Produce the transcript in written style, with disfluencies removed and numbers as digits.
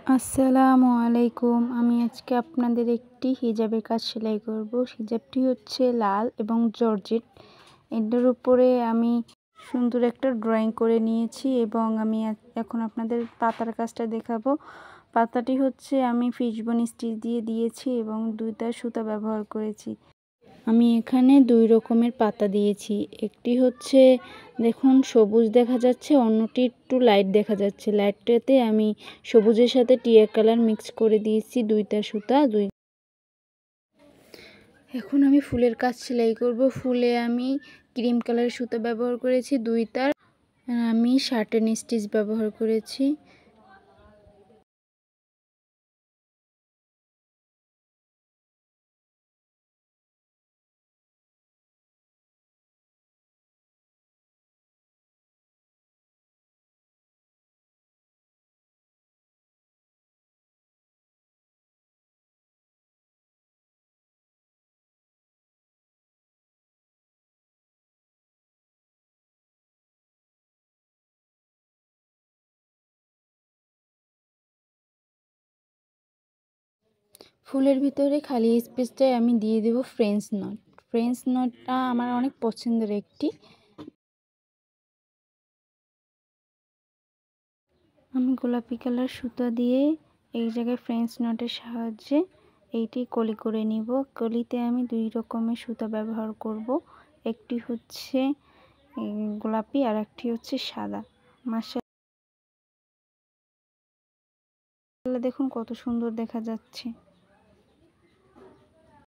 আসসালামু আলাইকুম। আমি আজকে আপনাদের একটি হিজাবের কাজ সেলাই করব। হিজাবটি হচ্ছে লাল এবং জর্জেট। এটার উপরে আমি সুন্দর একটা ড্রয়িং করে নিয়েছি এবং আমি এখন আপনাদের পাতার কাজটা দেখাবো। পাতাটি হচ্ছে আমি ফিশবোন স্টিচ দিয়ে দিয়েছি এবং 2টা সুতা ব্যবহার করেছি। আমি এখানে 2 রকমের পাতা দিয়েছি। একটি হচ্ছে দেখুন সবুজ দেখা যাচ্ছে, অন্যটি একটু লাইট দেখা যাচ্ছে। লাইটটাতে আমি সবুজের সাথে টিয়া কালার মিক্স করে দিয়েছি 2টা সুতা। এখন আমি ফুলের কাজ সেলাই করব। ফুলে আমি ক্রিম কালারের সুতা ব্যবহার করেছি 2 তার। আমি শার্টেন স্টিচ ব্যবহার করেছি। ফুলের ভিতরে খালি স্পেসটায় আমি দিয়ে দেব ফ্রেঞ্চ নট। ফ্রেঞ্চ নটটা আমার অনেক পছন্দের একটি। আমি গোলাপি কালার সুতা দিয়ে এই জায়গায় ফ্রেঞ্চ নটের সাহায্যে এইটি কলি করে নিব। কলিতে আমি 2 রকমের সুতা ব্যবহার করব। একটি হচ্ছে গোলাপি আর একটি হচ্ছে সাদা। মাশাআল্লাহ দেখুন কত সুন্দর দেখা যাচ্ছে।